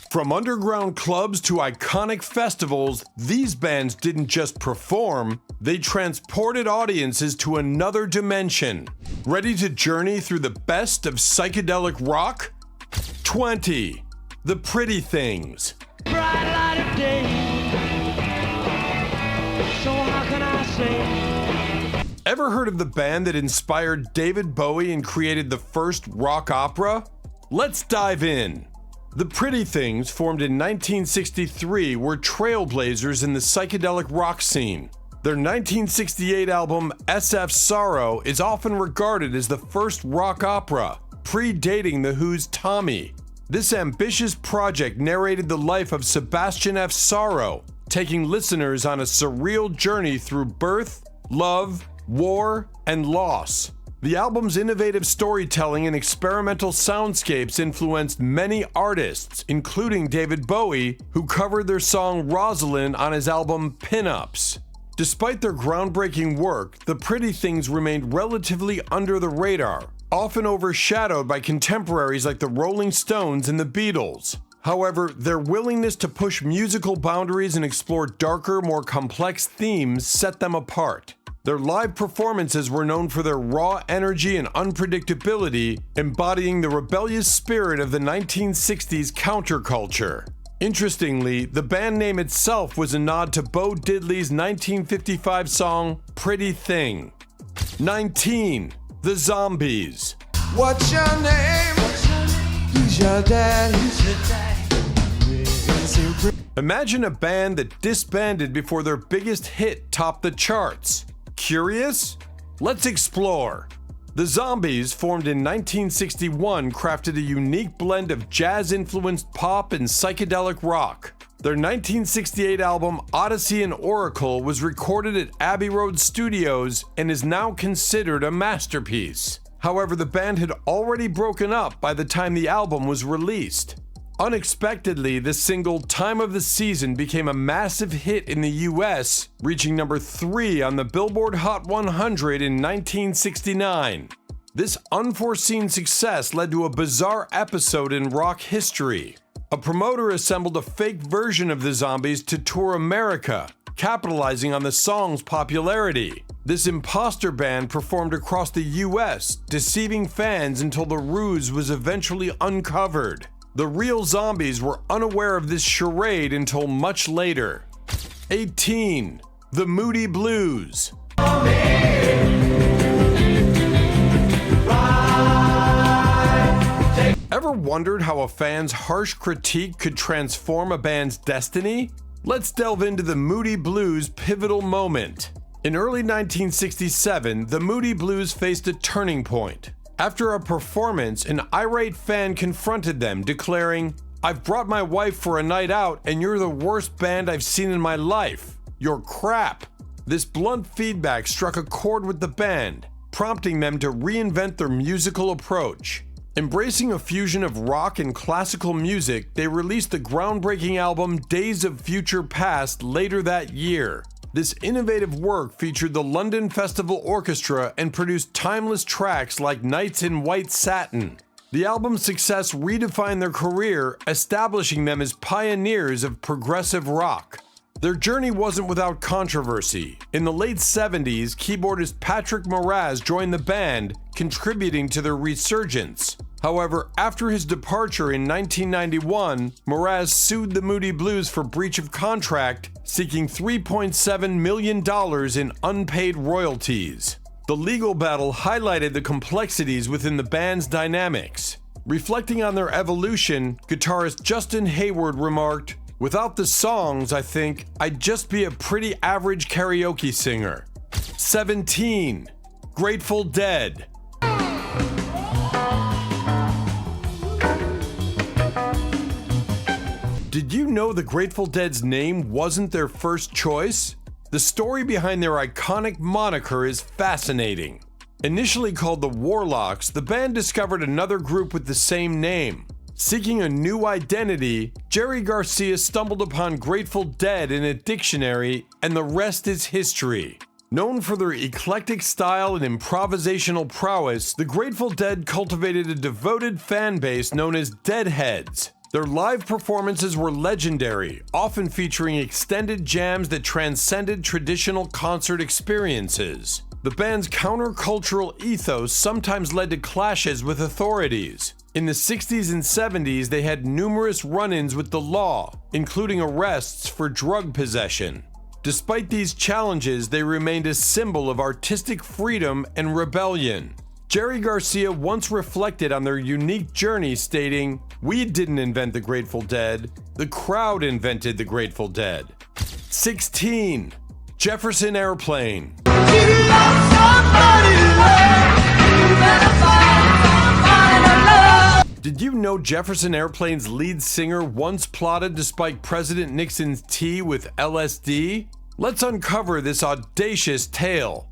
From underground clubs to iconic festivals, these bands didn't just perform, they transported audiences to another dimension. Ready to journey through the best of psychedelic rock? 20. The Pretty Things. Bright light of day. So how can I say? Ever heard of the band that inspired David Bowie and created the first rock opera? Let's dive in. The Pretty Things, formed in 1963, were trailblazers in the psychedelic rock scene. Their 1968 album, SF Sorrow, is often regarded as the first rock opera, predating The Who's Tommy. This ambitious project narrated the life of Sebastian F. Sorrow, taking listeners on a surreal journey through birth, love, war, and loss. The album's innovative storytelling and experimental soundscapes influenced many artists, including David Bowie, who covered their song Rosalind on his album Pin-Ups. Despite their groundbreaking work, the Pretty Things remained relatively under the radar, often overshadowed by contemporaries like the Rolling Stones and the Beatles. However, their willingness to push musical boundaries and explore darker, more complex themes set them apart. Their live performances were known for their raw energy and unpredictability, embodying the rebellious spirit of the 1960s counterculture. Interestingly, the band name itself was a nod to Bo Diddley's 1955 song, Pretty Thing. 19. The Zombies. What's your name? Who's your dad? Imagine a band that disbanded before their biggest hit topped the charts. Curious? Let's explore. The Zombies, formed in 1961, crafted a unique blend of jazz-influenced pop and psychedelic rock. Their 1968 album Odyssey and Oracle was recorded at Abbey Road Studios and is now considered a masterpiece. However, the band had already broken up by the time the album was released. Unexpectedly, the single Time of the Season became a massive hit in the US, reaching number 3 on the Billboard Hot 100 in 1969. This unforeseen success led to a bizarre episode in rock history. A promoter assembled a fake version of the Zombies to tour America, capitalizing on the song's popularity. This imposter band performed across the US, deceiving fans until the ruse was eventually uncovered. The real Zombies were unaware of this charade until much later. 18. The Moody Blues. Ever wondered how a fan's harsh critique could transform a band's destiny? Let's delve into the Moody Blues' pivotal moment. In early 1967, the Moody Blues faced a turning point. After a performance, an irate fan confronted them, declaring, "I've brought my wife for a night out and you're the worst band I've seen in my life. You're crap." This blunt feedback struck a chord with the band, prompting them to reinvent their musical approach. Embracing a fusion of rock and classical music, they released the groundbreaking album Days of Future Past later that year. This innovative work featured the London Festival Orchestra and produced timeless tracks like Nights in White Satin. The album's success redefined their career, establishing them as pioneers of progressive rock. Their journey wasn't without controversy. In the late 70s, keyboardist Patrick Moraz joined the band, contributing to their resurgence. However, after his departure in 1991, Moraz sued the Moody Blues for breach of contract, seeking $3.7 million in unpaid royalties. The legal battle highlighted the complexities within the band's dynamics. Reflecting on their evolution, guitarist Justin Hayward remarked, "Without the songs, I think I'd just be a pretty average karaoke singer." 17. Grateful Dead. Did you know the Grateful Dead's name wasn't their first choice? The story behind their iconic moniker is fascinating. Initially called the Warlocks, the band discovered another group with the same name. Seeking a new identity, Jerry Garcia stumbled upon Grateful Dead in a dictionary, and the rest is history. Known for their eclectic style and improvisational prowess, the Grateful Dead cultivated a devoted fan base known as Deadheads. Their live performances were legendary, often featuring extended jams that transcended traditional concert experiences. The band's countercultural ethos sometimes led to clashes with authorities. In the 60s and 70s, they had numerous run-ins with the law, including arrests for drug possession. Despite these challenges, they remained a symbol of artistic freedom and rebellion. Jerry Garcia once reflected on their unique journey, stating, "We didn't invent the Grateful Dead, the crowd invented the Grateful Dead." 16. Jefferson Airplane. Did you know Jefferson Airplane's lead singer once plotted to spike President Nixon's tea with LSD? Let's uncover this audacious tale.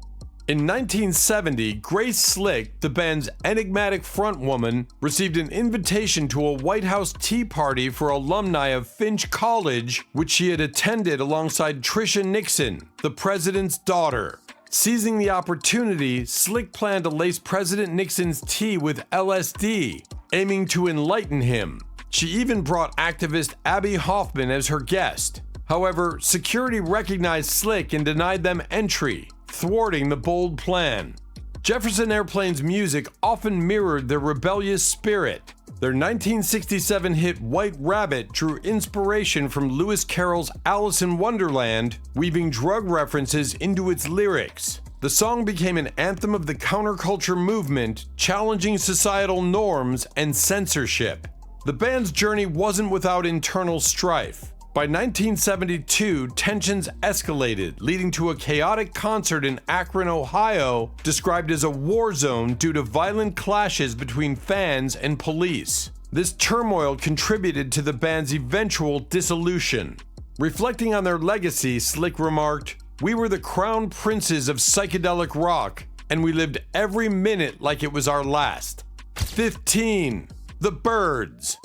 In 1970, Grace Slick, the band's enigmatic frontwoman, received an invitation to a White House tea party for alumni of Finch College, which she had attended alongside Tricia Nixon, the president's daughter. Seizing the opportunity, Slick planned to lace President Nixon's tea with LSD, aiming to enlighten him. She even brought activist Abby Hoffman as her guest. However, security recognized Slick and denied them entry, thwarting the bold plan. Jefferson Airplane's music often mirrored their rebellious spirit. Their 1967 hit White Rabbit drew inspiration from Lewis Carroll's Alice in Wonderland, weaving drug references into its lyrics. The song became an anthem of the counterculture movement, challenging societal norms and censorship. The band's journey wasn't without internal strife. By 1972, tensions escalated, leading to a chaotic concert in Akron, Ohio, described as a war zone due to violent clashes between fans and police. This turmoil contributed to the band's eventual dissolution. Reflecting on their legacy, Slick remarked, "We were the crown princes of psychedelic rock, and we lived every minute like it was our last." 15. The Byrds.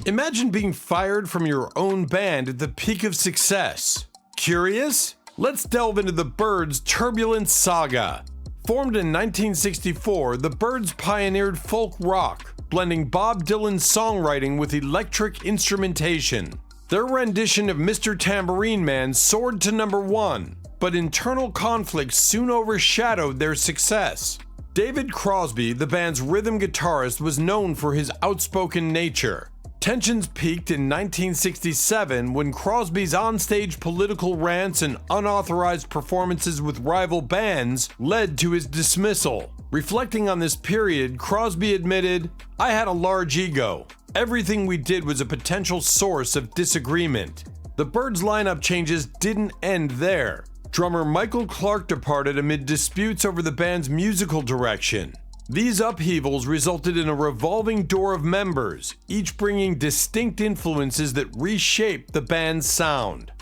Imagine being fired from your own band at the peak of success. Curious? Let's delve into the Byrds' turbulent saga. Formed in 1964, the Byrds pioneered folk rock, blending Bob Dylan's songwriting with electric instrumentation. Their rendition of Mr. Tambourine Man soared to number 1, but internal conflicts soon overshadowed their success. David Crosby, the band's rhythm guitarist, was known for his outspoken nature. Tensions peaked in 1967 when Crosby's onstage political rants and unauthorized performances with rival bands led to his dismissal. Reflecting on this period, Crosby admitted, "I had a large ego. Everything we did was a potential source of disagreement." The Byrds' lineup changes didn't end there. Drummer Michael Clark departed amid disputes over the band's musical direction. These upheavals resulted in a revolving door of members, each bringing distinct influences that reshaped the band's sound.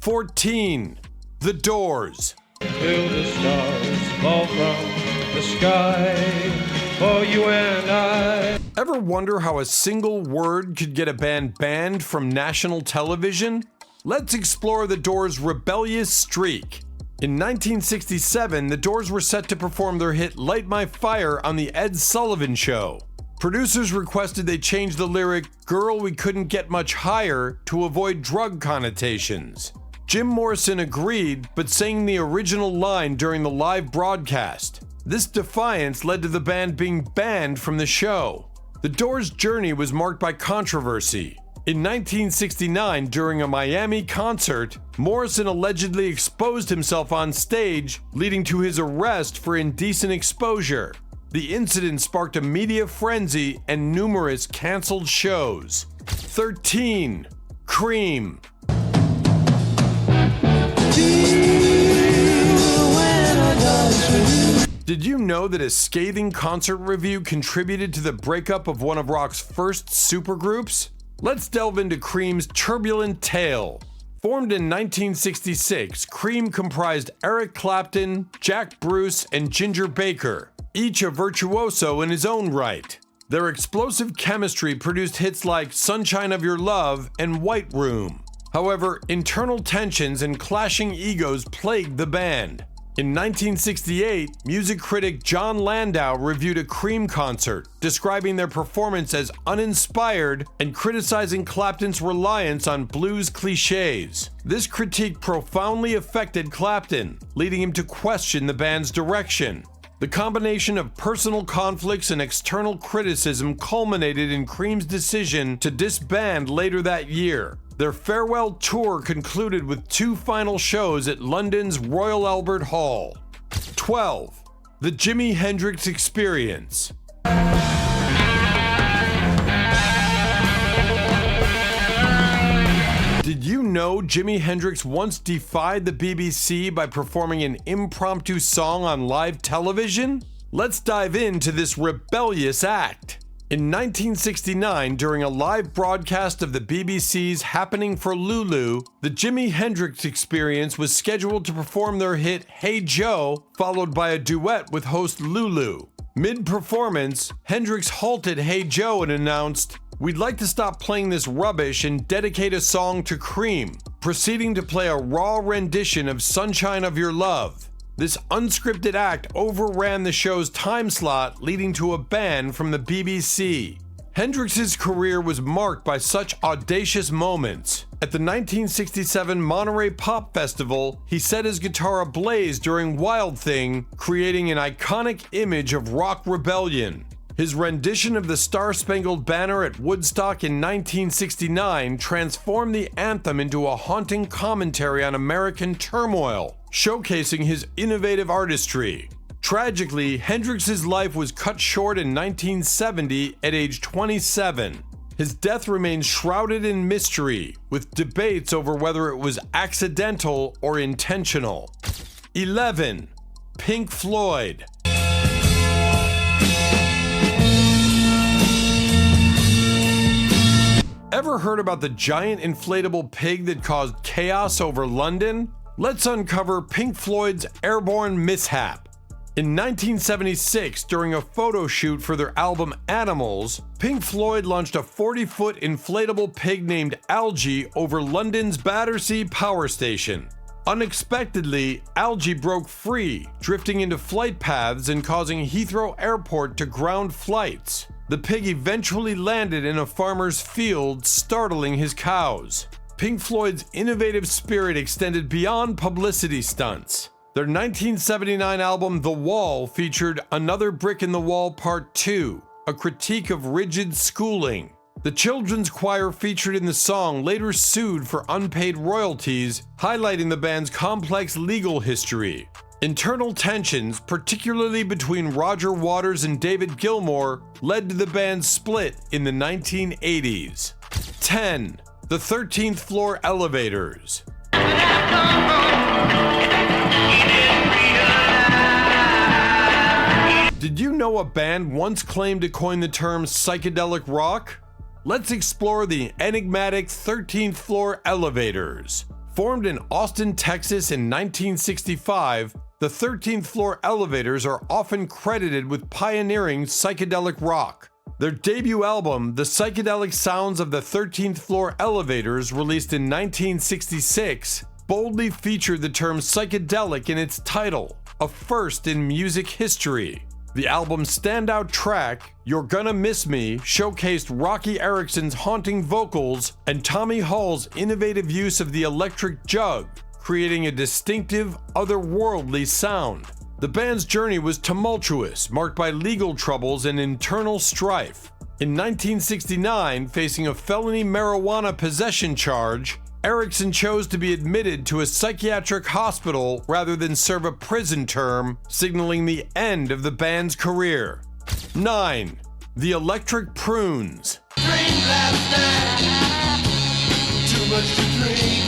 14. The Doors. Till the stars fall from the sky for you and I. Ever wonder how a single word could get a band banned from national television? Let's explore the Doors' rebellious streak. In 1967, the Doors were set to perform their hit Light My Fire on The Ed Sullivan Show. Producers requested they change the lyric, "Girl, we couldn't get much higher," to avoid drug connotations. Jim Morrison agreed, but sang the original line during the live broadcast. This defiance led to the band being banned from the show. The Doors' journey was marked by controversy. In 1969, during a Miami concert, Morrison allegedly exposed himself on stage, leading to his arrest for indecent exposure. The incident sparked a media frenzy and numerous canceled shows. 13. Cream. Did you know that a scathing concert review contributed to the breakup of one of rock's first supergroups? Let's delve into Cream's turbulent tale. Formed in 1966, Cream comprised Eric Clapton, Jack Bruce, and Ginger Baker, each a virtuoso in his own right. Their explosive chemistry produced hits like Sunshine of Your Love and White Room. However, internal tensions and clashing egos plagued the band. In 1968, music critic John Landau reviewed a Cream concert, describing their performance as uninspired and criticizing Clapton's reliance on blues cliches. This critique profoundly affected Clapton, leading him to question the band's direction. The combination of personal conflicts and external criticism culminated in Cream's decision to disband later that year. Their farewell tour concluded with 2 final shows at London's Royal Albert Hall. 12. The Jimi Hendrix Experience. Did you know Jimi Hendrix once defied the BBC by performing an impromptu song on live television? Let's dive into this rebellious act. In 1969, during a live broadcast of the BBC's Happening for Lulu, the Jimi Hendrix Experience was scheduled to perform their hit Hey Joe, followed by a duet with host Lulu. Mid-performance, Hendrix halted Hey Joe and announced, "We'd like to stop playing this rubbish and dedicate a song to Cream," proceeding to play a raw rendition of Sunshine of Your Love. This unscripted act overran the show's time slot, leading to a ban from the BBC. Hendrix's career was marked by such audacious moments. At the 1967 Monterey Pop Festival, he set his guitar ablaze during Wild Thing, creating an iconic image of rock rebellion. His rendition of the Star-Spangled Banner at Woodstock in 1969 transformed the anthem into a haunting commentary on American turmoil, showcasing his innovative artistry. Tragically, Hendrix's life was cut short in 1970 at age 27. His death remains shrouded in mystery, with debates over whether it was accidental or intentional. 11. Pink Floyd. Ever heard about the giant inflatable pig that caused chaos over London? Let's uncover Pink Floyd's airborne mishap. In 1976, during a photo shoot for their album Animals, Pink Floyd launched a 40-foot inflatable pig named Algie over London's Battersea Power Station. Unexpectedly, Algie broke free, drifting into flight paths and causing Heathrow Airport to ground flights. The pig eventually landed in a farmer's field, startling his cows. Pink Floyd's innovative spirit extended beyond publicity stunts. Their 1979 album The Wall featured Another Brick in the Wall Part 2, a critique of rigid schooling. The children's choir featured in the song later sued for unpaid royalties, highlighting the band's complex legal history. Internal tensions, particularly between Roger Waters and David Gilmour, led to the band's split in the 1980s. 10. The 13th Floor Elevators. Did you know a band once claimed to coin the term psychedelic rock? Let's explore the enigmatic 13th Floor Elevators. Formed in Austin, Texas in 1965, the 13th Floor Elevators are often credited with pioneering psychedelic rock. Their debut album, The Psychedelic Sounds of the 13th Floor Elevators, released in 1966, boldly featured the term psychedelic in its title, a first in music history. The album's standout track, You're Gonna Miss Me, showcased Rocky Erickson's haunting vocals and Tommy Hall's innovative use of the electric jug, creating a distinctive, otherworldly sound. The band's journey was tumultuous, marked by legal troubles and internal strife. In 1969, facing a felony marijuana possession charge, Erickson chose to be admitted to a psychiatric hospital rather than serve a prison term, signaling the end of the band's career. 9. The Electric Prunes. Dreamed last night, too much to dream.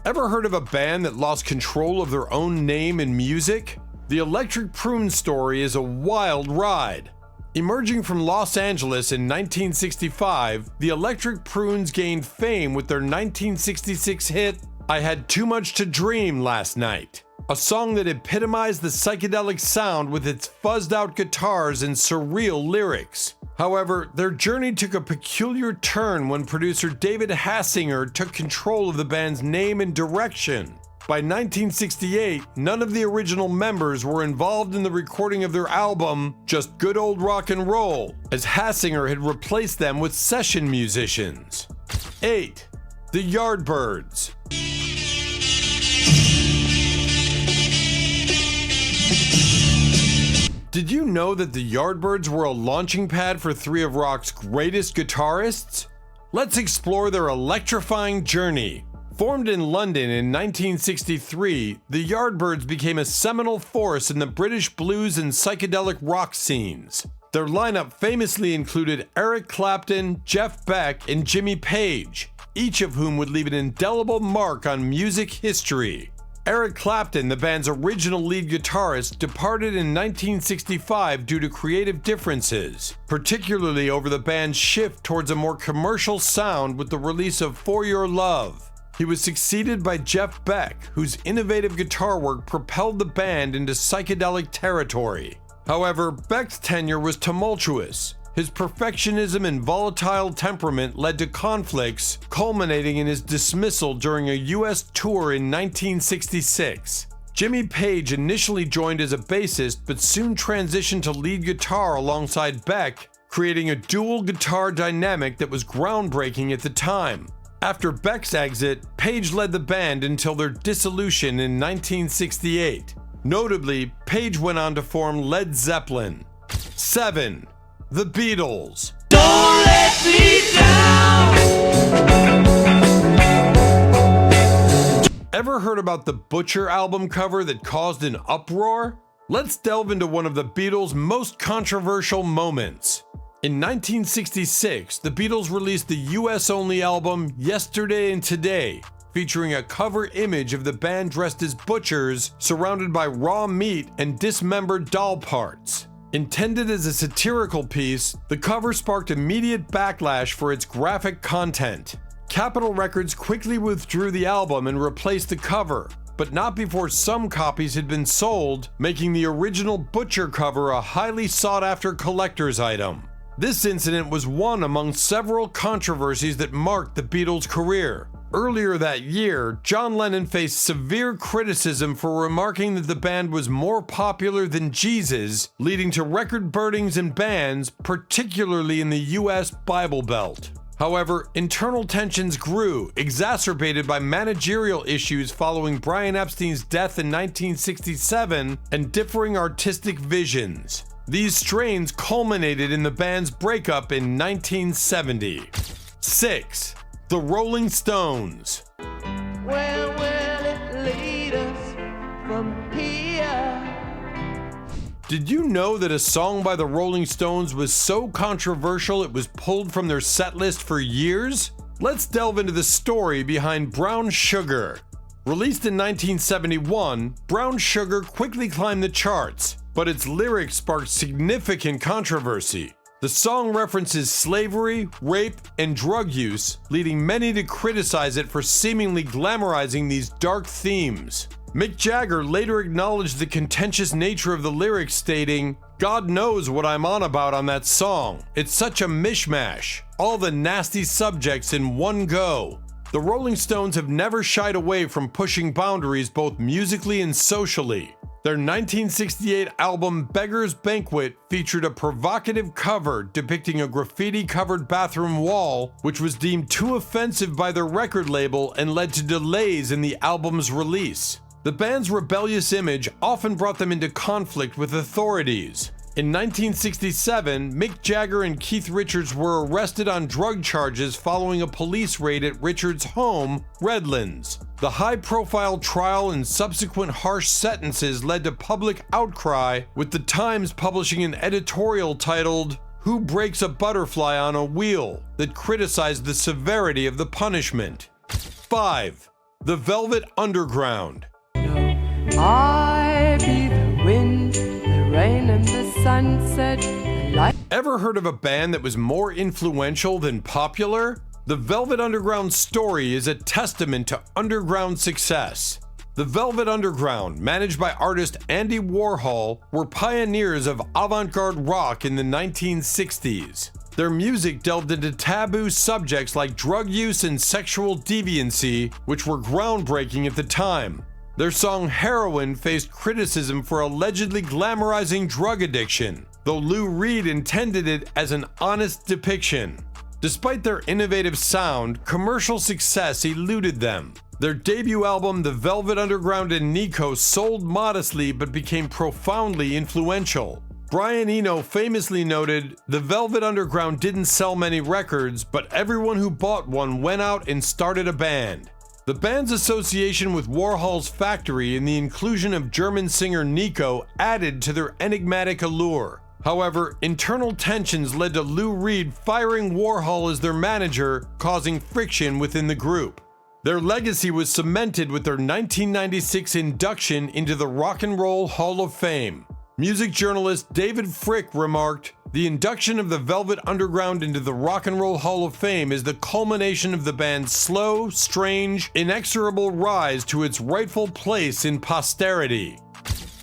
Ever heard of a band that lost control of their own name and music? The Electric Prunes story is a wild ride. Emerging from Los Angeles in 1965, the Electric Prunes gained fame with their 1966 hit, I Had Too Much to Dream Last Night, a song that epitomized the psychedelic sound with its fuzzed-out guitars and surreal lyrics. However, their journey took a peculiar turn when producer David Hassinger took control of the band's name and direction. By 1968, none of the original members were involved in the recording of their album, Just Good Old Rock and Roll, as Hassinger had replaced them with session musicians. 8. The Yardbirds. Did you know that the Yardbirds were a launching pad for three of rock's greatest guitarists? Let's explore their electrifying journey. Formed in London in 1963, the Yardbirds became a seminal force in the British blues and psychedelic rock scenes. Their lineup famously included Eric Clapton, Jeff Beck, and Jimmy Page, each of whom would leave an indelible mark on music history. Eric Clapton, the band's original lead guitarist, departed in 1965 due to creative differences, particularly over the band's shift towards a more commercial sound with the release of For Your Love. He was succeeded by Jeff Beck, whose innovative guitar work propelled the band into psychedelic territory. However, Beck's tenure was tumultuous. His perfectionism and volatile temperament led to conflicts, culminating in his dismissal during a U.S. tour in 1966. Jimmy Page initially joined as a bassist, but soon transitioned to lead guitar alongside Beck, creating a dual guitar dynamic that was groundbreaking at the time. After Beck's exit, Page led the band until their dissolution in 1968. Notably, Page went on to form Led Zeppelin. 7. The Beatles. Don't let me down. Ever heard about the Butcher album cover that caused an uproar? Let's delve into one of the Beatles' most controversial moments. In 1966, the Beatles released the US-only album Yesterday and Today, featuring a cover image of the band dressed as butchers, surrounded by raw meat and dismembered doll parts. Intended as a satirical piece, the cover sparked immediate backlash for its graphic content. Capitol Records quickly withdrew the album and replaced the cover, but not before some copies had been sold, making the original Butcher cover a highly sought-after collector's item. This incident was one among several controversies that marked the Beatles' career. Earlier that year, John Lennon faced severe criticism for remarking that the band was more popular than Jesus, leading to record burnings and bans, particularly in the US Bible Belt. However, internal tensions grew, exacerbated by managerial issues following Brian Epstein's death in 1967 and differing artistic visions. These strains culminated in the band's breakup in 1970. 6. The Rolling Stones. Where will it lead us from here? Did you know that a song by the Rolling Stones was so controversial it was pulled from their setlist for years? Let's delve into the story behind Brown Sugar. Released in 1971, Brown Sugar quickly climbed the charts, but its lyrics sparked significant controversy. The song references slavery, rape, and drug use, leading many to criticize it for seemingly glamorizing these dark themes. Mick Jagger later acknowledged the contentious nature of the lyrics, stating, "God knows what I'm on about on that song. It's such a mishmash. All the nasty subjects in one go." The Rolling Stones have never shied away from pushing boundaries both musically and socially. Their 1968 album Beggar's Banquet featured a provocative cover depicting a graffiti-covered bathroom wall, which was deemed too offensive by their record label and led to delays in the album's release. The band's rebellious image often brought them into conflict with authorities. In 1967, Mick Jagger and Keith Richards were arrested on drug charges following a police raid at Richards' home, Redlands. The high-profile trial and subsequent harsh sentences led to public outcry, with The Times publishing an editorial titled, "Who Breaks a Butterfly on a Wheel?" that criticized the severity of the punishment. 5. The Velvet Underground. I be the wind, the rain and the sunset, the light. Ever heard of a band that was more influential than popular? The Velvet Underground story is a testament to underground success. The Velvet Underground, managed by artist Andy Warhol, were pioneers of avant-garde rock in the 1960s. Their music delved into taboo subjects like drug use and sexual deviancy, which were groundbreaking at the time. Their song Heroin faced criticism for allegedly glamorizing drug addiction, though Lou Reed intended it as an honest depiction. Despite their innovative sound, commercial success eluded them. Their debut album, The Velvet Underground and Nico, sold modestly but became profoundly influential. Brian Eno famously noted, "The Velvet Underground didn't sell many records, but everyone who bought one went out and started a band." The band's association with Warhol's factory and the inclusion of German singer Nico added to their enigmatic allure. However, internal tensions led to Lou Reed firing Warhol as their manager, causing friction within the group. Their legacy was cemented with their 1996 induction into the Rock and Roll Hall of Fame. Music journalist David Frick remarked, "The induction of the Velvet Underground into the Rock and Roll Hall of Fame is the culmination of the band's slow, strange, inexorable rise to its rightful place in posterity."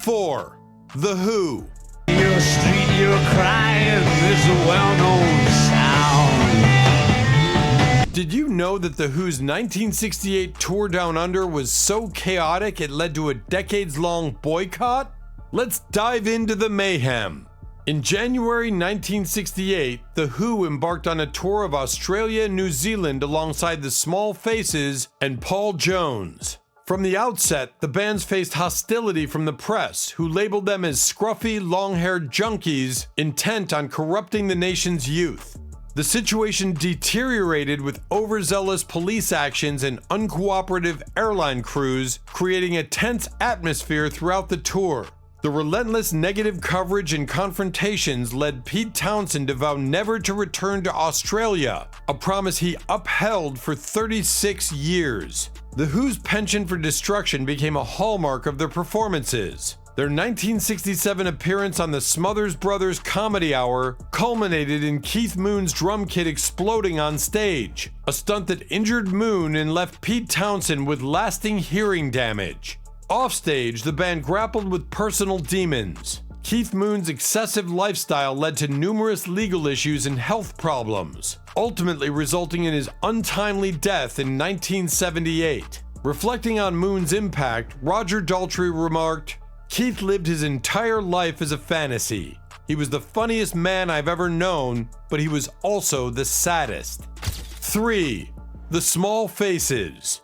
4. The Who. Your street, you're crying is a well-known sound. Did you know that The Who's 1968 tour Down Under was so chaotic it led to a decades-long boycott? Let's dive into the mayhem. In January 1968, The Who embarked on a tour of Australia and New Zealand alongside the Small Faces and Paul Jones. From the outset, the bands faced hostility from the press, who labeled them as scruffy, long-haired junkies intent on corrupting the nation's youth. The situation deteriorated with overzealous police actions and uncooperative airline crews, creating a tense atmosphere throughout the tour. The relentless negative coverage and confrontations led Pete Townshend to vow never to return to Australia, a promise he upheld for 36 years. The Who's penchant for destruction became a hallmark of their performances. Their 1967 appearance on the Smothers Brothers Comedy Hour culminated in Keith Moon's drum kit exploding on stage, a stunt that injured Moon and left Pete Townshend with lasting hearing damage. Offstage, the band grappled with personal demons. Keith Moon's excessive lifestyle led to numerous legal issues and health problems, ultimately resulting in his untimely death in 1978. Reflecting on Moon's impact, Roger Daltrey remarked, "Keith lived his entire life as a fantasy. He was the funniest man I've ever known, but he was also the saddest." 3. The Small Faces.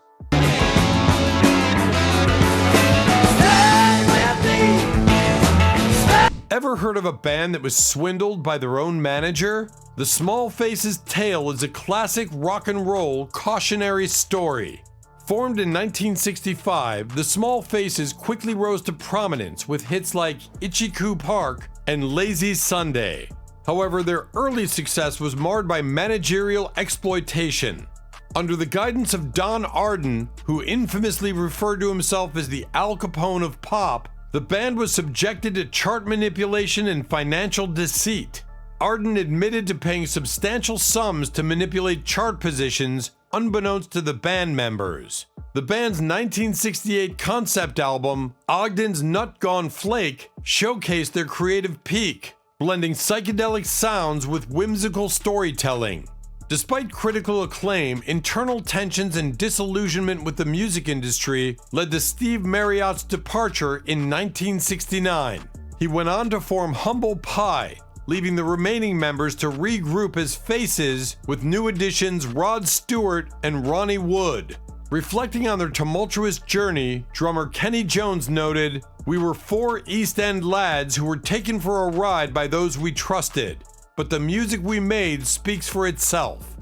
Ever heard of a band that was swindled by their own manager? The Small Faces' tale is a classic rock and roll cautionary story. Formed in 1965, the Small Faces quickly rose to prominence with hits like Itchy-Coo Park and Lazy Sunday. However, their early success was marred by managerial exploitation. Under the guidance of Don Arden, who infamously referred to himself as the Al Capone of pop, the band was subjected to chart manipulation and financial deceit. Arden admitted to paying substantial sums to manipulate chart positions, unbeknownst to the band members. The band's 1968 concept album, Ogden's Nut Gone Flake, showcased their creative peak, blending psychedelic sounds with whimsical storytelling. Despite critical acclaim, internal tensions and disillusionment with the music industry led to Steve Marriott's departure in 1969. He went on to form Humble Pie, leaving the remaining members to regroup as Faces with new additions Rod Stewart and Ronnie Wood. Reflecting on their tumultuous journey, drummer Kenny Jones noted, "We were 4 East End lads who were taken for a ride by those we trusted. But the music we made speaks for itself."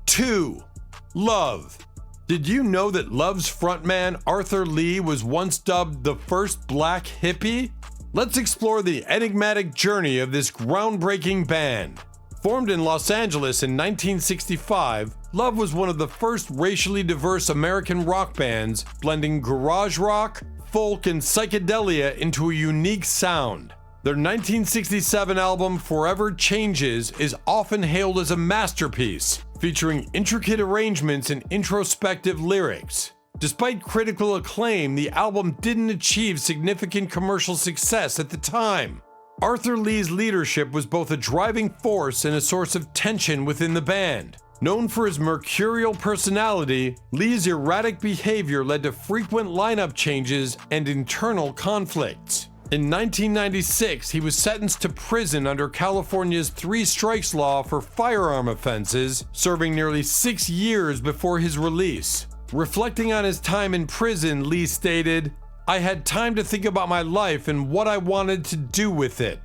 2. Love. Did you know that Love's frontman Arthur Lee was once dubbed the first black hippie? Let's explore the enigmatic journey of this groundbreaking band. Formed in Los Angeles in 1965, Love was one of the first racially diverse American rock bands, blending garage rock, folk, and psychedelia into a unique sound. Their 1967 album Forever Changes is often hailed as a masterpiece, featuring intricate arrangements and introspective lyrics. Despite critical acclaim, the album didn't achieve significant commercial success at the time. Arthur Lee's leadership was both a driving force and a source of tension within the band. Known for his mercurial personality, Lee's erratic behavior led to frequent lineup changes and internal conflicts. In 1996, he was sentenced to prison under California's 3 strikes law for firearm offenses, serving nearly 6 years before his release. Reflecting on his time in prison, Lee stated, "I had time to think about my life and what I wanted to do with it."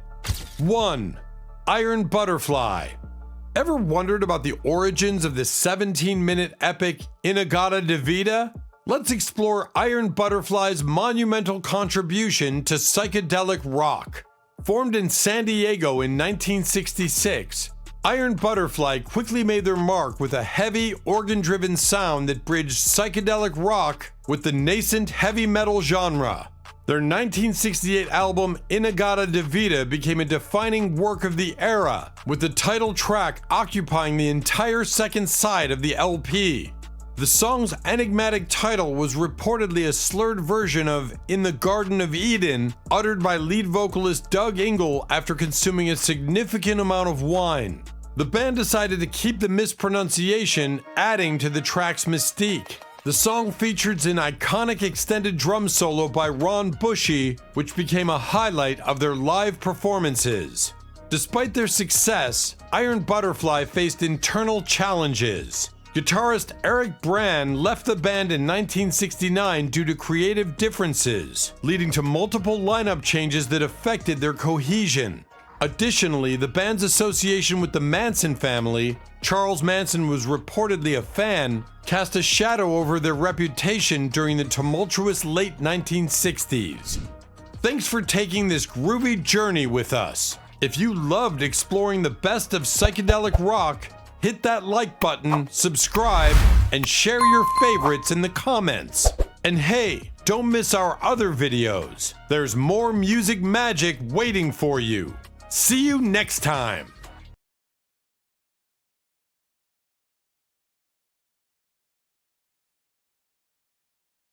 1. Iron Butterfly. Ever wondered about the origins of the 17-minute epic In-A-Gadda-Da-Vida? Let's explore Iron Butterfly's monumental contribution to psychedelic rock. Formed in San Diego in 1966, Iron Butterfly quickly made their mark with a heavy, organ-driven sound that bridged psychedelic rock with the nascent heavy metal genre. Their 1968 album In-A-Gadda-Da-Vida became a defining work of the era, with the title track occupying the entire second side of the LP. The song's enigmatic title was reportedly a slurred version of In the Garden of Eden, uttered by lead vocalist Doug Ingle after consuming a significant amount of wine. The band decided to keep the mispronunciation, adding to the track's mystique. The song features an iconic extended drum solo by Ron Bushy, which became a highlight of their live performances. Despite their success, Iron Butterfly faced internal challenges. Guitarist Eric Brand left the band in 1969 due to creative differences, leading to multiple lineup changes that affected their cohesion. Additionally, the band's association with the Manson family, Charles Manson was reportedly a fan, cast a shadow over their reputation during the tumultuous late 1960s. Thanks for taking this groovy journey with us. If you loved exploring the best of psychedelic rock, hit that like button, subscribe, and share your favorites in the comments. And hey, don't miss our other videos. There's more music magic waiting for you. See you next time.